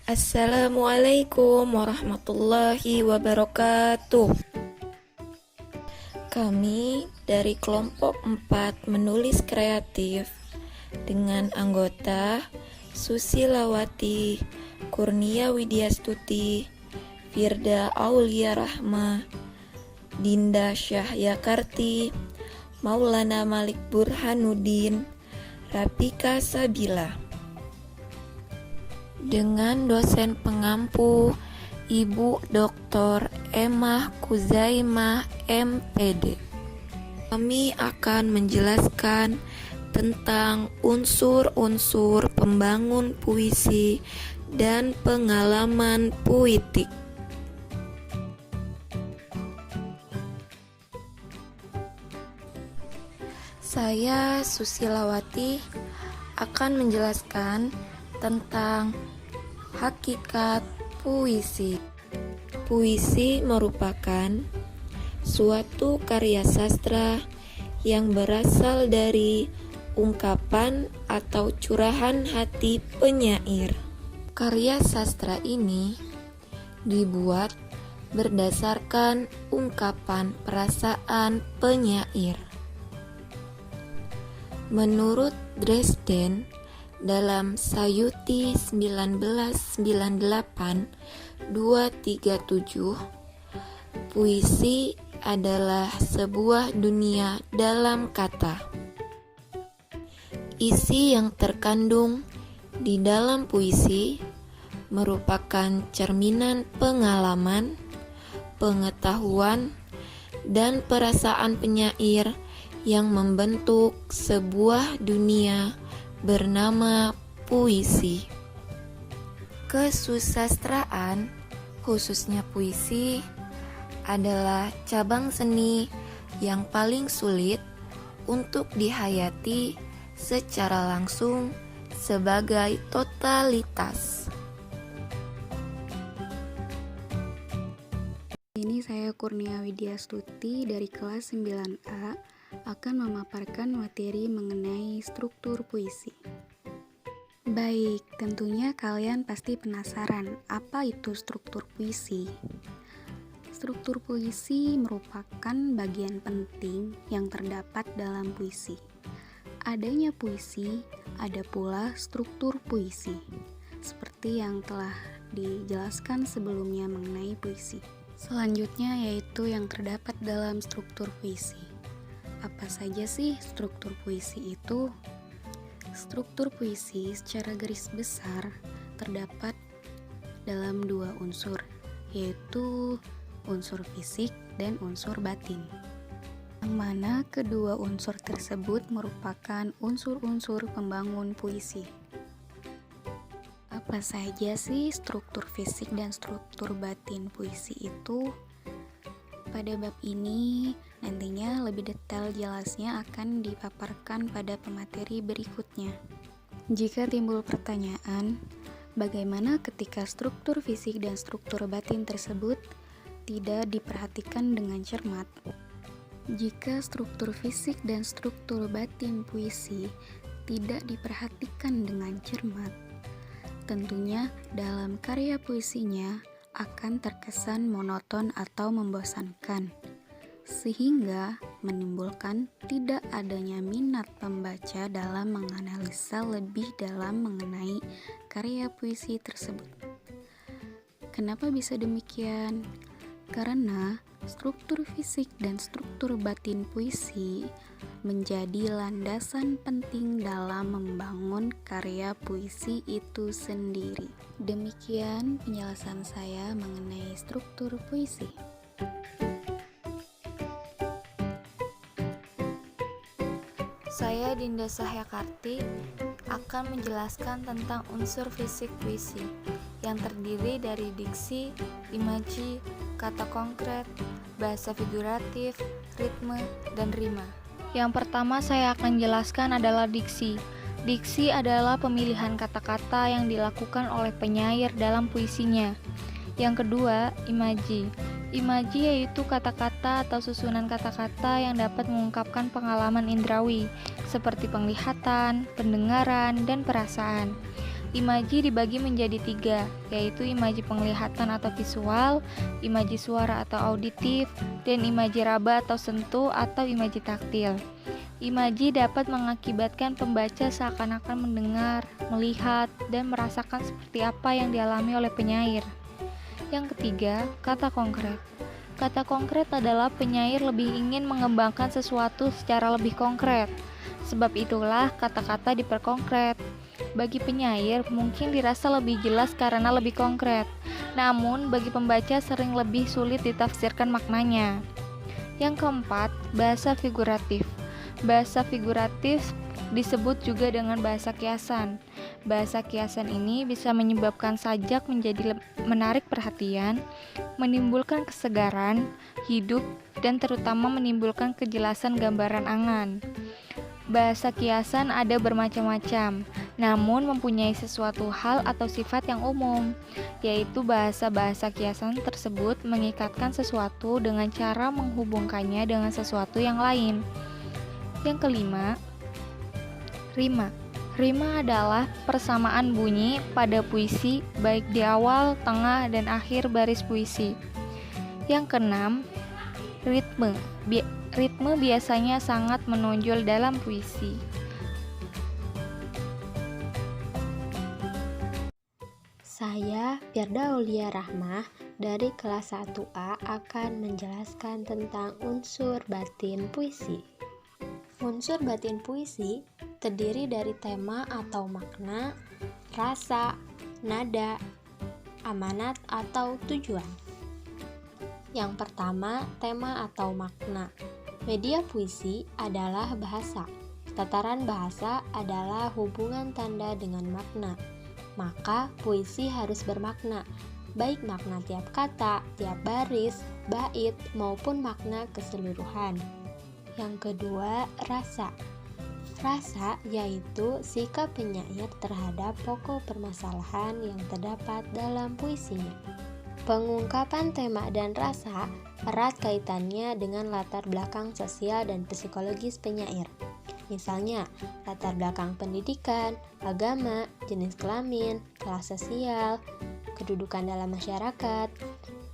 Assalamualaikum warahmatullahi wabarakatuh. Kami dari kelompok 4 menulis kreatif dengan anggota Susilawati, Kurnia Widyastuti, Firda Aulia Rahma, Dinda Syahyakarti, Maulana Malik Burhanuddin, Rapika Sabila. Dengan dosen pengampu Ibu Dr. Emah Kuzaimah MPD. Kami akan menjelaskan tentang unsur-unsur pembangun puisi dan pengalaman puitik. Saya Susilawati akan menjelaskan tentang hakikat puisi. Puisi merupakan suatu karya sastra yang berasal dari ungkapan atau curahan hati penyair. Karya sastra ini dibuat berdasarkan ungkapan perasaan penyair. Menurut Dresden, dalam Sayuti 1998-237, puisi adalah sebuah dunia dalam kata. Isi yang terkandung di dalam puisi merupakan cerminan pengalaman, pengetahuan, dan perasaan penyair yang membentuk sebuah dunia bernama puisi. Kesusastraan, khususnya puisi, adalah cabang seni yang paling sulit untuk dihayati secara langsung sebagai totalitas. Ini saya Kurnia Widyastuti dari kelas 9A akan memaparkan materi mengenai struktur puisi. Baik, tentunya kalian pasti penasaran apa itu struktur puisi. Struktur puisi merupakan bagian penting yang terdapat dalam puisi. Adanya puisi, ada pula struktur puisi, seperti yang telah dijelaskan sebelumnya mengenai puisi. Selanjutnya yaitu yang terdapat dalam struktur puisi. Apa saja sih struktur puisi itu? Struktur puisi secara garis besar terdapat dalam dua unsur, yaitu unsur fisik dan unsur batin. Yang mana kedua unsur tersebut merupakan unsur-unsur pembangun puisi. Apa saja sih struktur fisik dan struktur batin puisi itu? Pada bab ini, nantinya lebih detail jelasnya akan dipaparkan pada pemateri berikutnya. Jika timbul pertanyaan, bagaimana ketika struktur fisik dan struktur batin tersebut tidak diperhatikan dengan cermat? Jika struktur fisik dan struktur batin puisi tidak diperhatikan dengan cermat, tentunya dalam karya puisinya akan terkesan monoton atau membosankan, sehingga menimbulkan tidak adanya minat pembaca dalam menganalisa lebih dalam mengenai karya puisi tersebut. Kenapa bisa demikian? Karena struktur fisik dan struktur batin puisi menjadi landasan penting dalam membangun karya puisi itu sendiri. Demikian penjelasan saya mengenai struktur puisi. Saya Dinda Syahyakarti akan menjelaskan tentang unsur fisik puisi yang terdiri dari diksi, imaji, kata konkret, bahasa figuratif, ritme, dan rima. Yang pertama saya akan jelaskan adalah diksi. Diksi adalah pemilihan kata-kata yang dilakukan oleh penyair dalam puisinya. Yang kedua, imaji. Imaji yaitu kata-kata atau susunan kata-kata yang dapat mengungkapkan pengalaman indrawi, seperti penglihatan, pendengaran, dan perasaan. Imaji dibagi menjadi 3, yaitu imaji penglihatan atau visual, imaji suara atau auditif, dan imaji raba atau sentuh atau imaji taktil. Imaji dapat mengakibatkan pembaca seakan-akan mendengar, melihat, dan merasakan seperti apa yang dialami oleh penyair. Yang ketiga, kata konkret. Kata konkret adalah penyair lebih ingin mengembangkan sesuatu secara lebih konkret. Sebab itulah kata-kata diperkonkret. Bagi penyair mungkin dirasa lebih jelas karena lebih konkret. Namun bagi pembaca sering lebih sulit ditafsirkan maknanya. Yang keempat, bahasa figuratif. Bahasa figuratif disebut juga dengan bahasa kiasan. Bahasa kiasan ini bisa menyebabkan sajak menjadi menarik perhatian, menimbulkan kesegaran, hidup, dan terutama menimbulkan kejelasan gambaran angan. Bahasa kiasan ada bermacam-macam, namun mempunyai sesuatu hal atau sifat yang umum, yaitu bahasa-bahasa kiasan tersebut mengikatkan sesuatu dengan cara menghubungkannya dengan sesuatu yang lain. Yang kelima, rima. Rima adalah persamaan bunyi pada puisi, baik di awal, tengah, dan akhir baris puisi. Yang keenam, ritme. Ritme biasanya sangat menonjol dalam puisi. Saya, Firda Aulia Rahmah, dari kelas 1A akan menjelaskan tentang unsur batin puisi. Unsur batin puisi terdiri dari tema atau makna, rasa, nada, amanat atau tujuan. Yang pertama, tema atau makna. Media puisi adalah bahasa. Tataran bahasa adalah hubungan tanda dengan makna. Maka puisi harus bermakna, baik makna tiap kata, tiap baris, bait, maupun makna keseluruhan. Yang kedua, rasa. Rasa yaitu sikap penyair terhadap pokok permasalahan yang terdapat dalam puisinya. Pengungkapan tema dan rasa erat kaitannya dengan latar belakang sosial dan psikologis penyair. Misalnya, latar belakang pendidikan, agama, jenis kelamin, kelas sosial, kedudukan dalam masyarakat,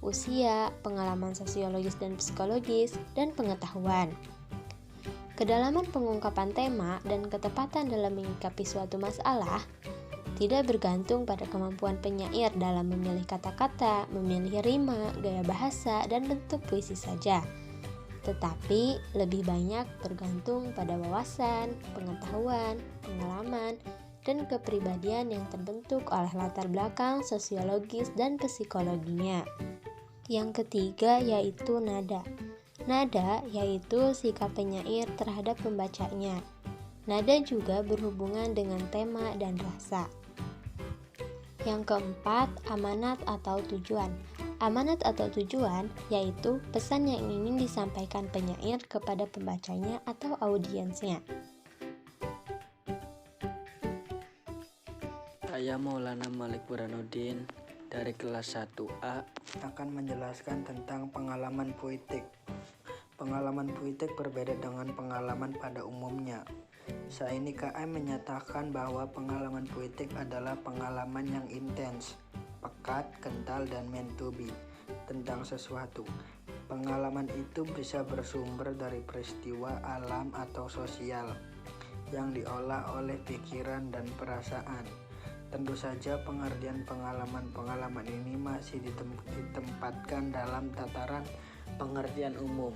usia, pengalaman sosiologis dan psikologis, dan pengetahuan. Kedalaman pengungkapan tema dan ketepatan dalam menyikapi suatu masalah tidak bergantung pada kemampuan penyair dalam memilih kata-kata, memilih rima, gaya bahasa, dan bentuk puisi saja, tetapi lebih banyak bergantung pada wawasan, pengetahuan, pengalaman, dan kepribadian yang terbentuk oleh latar belakang sosiologis dan psikologinya. Yang ketiga yaitu nada. Nada yaitu sikap penyair terhadap pembacanya. Nada juga berhubungan dengan tema dan rasa. Yang keempat, amanat atau tujuan. Amanat atau tujuan yaitu pesan yang ingin disampaikan penyair kepada pembacanya atau audiensnya. Saya Maulana Malik Burhanuddin dari kelas 1A akan menjelaskan tentang pengalaman puitik. Pengalaman puitik berbeda dengan pengalaman pada umumnya. Saini KM menyatakan bahwa pengalaman puitik adalah pengalaman yang intens, pekat, kental, dan meant to be tentang sesuatu. Pengalaman itu bisa bersumber dari peristiwa alam atau sosial yang diolah oleh pikiran dan perasaan. Tentu saja pengertian pengalaman-pengalaman ini masih ditempatkan dalam tataran pengertian umum.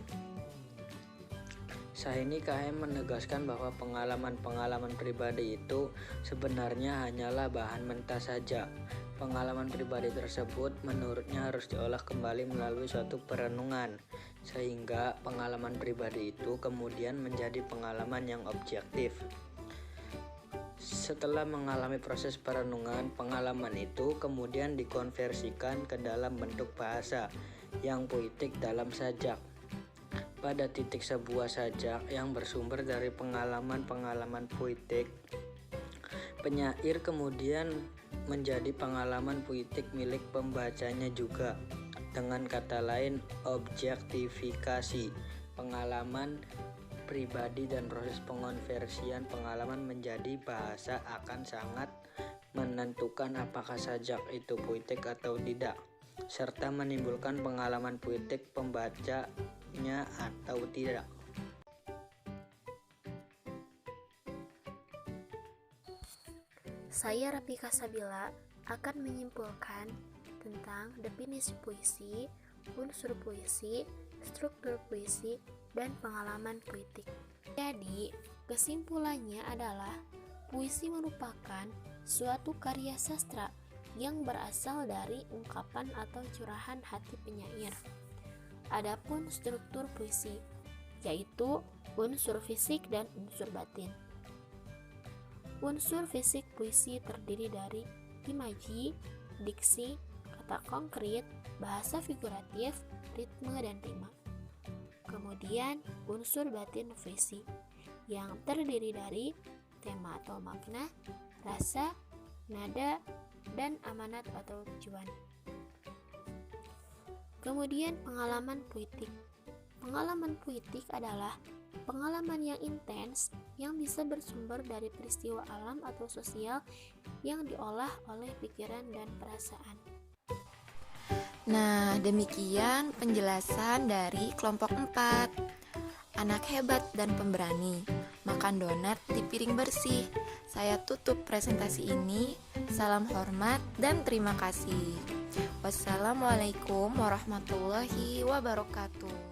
Saini KM menegaskan bahwa pengalaman-pengalaman pribadi itu sebenarnya hanyalah bahan mentah saja. Pengalaman pribadi tersebut menurutnya harus diolah kembali melalui suatu perenungan, sehingga pengalaman pribadi itu kemudian menjadi pengalaman yang objektif. Setelah mengalami proses perenungan, pengalaman itu kemudian dikonversikan ke dalam bentuk bahasa yang puitik dalam sajak. Pada titik sebuah sajak yang bersumber dari pengalaman-pengalaman puitik, penyair kemudian menjadi pengalaman puitik milik pembacanya juga. Dengan kata lain, objektifikasi pengalaman pribadi dan proses pengonversian pengalaman menjadi bahasa akan sangat menentukan apakah sajak itu puitik atau tidak, serta menimbulkan pengalaman puitik pembacanya atau tidak. Saya Rafika Sabila akan menyimpulkan tentang definisi puisi, unsur puisi, struktur puisi, dan pengalaman puitik. Jadi, kesimpulannya adalah puisi merupakan suatu karya sastra yang berasal dari ungkapan atau curahan hati penyair. Adapun struktur puisi, yaitu unsur fisik dan unsur batin. Unsur fisik puisi terdiri dari imaji, diksi, kata konkret, bahasa figuratif, ritme, dan rima. Kemudian unsur batin puisi yang terdiri dari tema atau makna, rasa, nada, dan amanat atau tujuan. Kemudian pengalaman puitik. Pengalaman puitik adalah pengalaman yang intens yang bisa bersumber dari peristiwa alam atau sosial yang diolah oleh pikiran dan perasaan. Nah, demikian penjelasan dari kelompok 4. Anak hebat dan pemberani, makan donat di piring bersih. Saya tutup presentasi ini. Salam hormat dan terima kasih. Wassalamualaikum warahmatullahi wabarakatuh.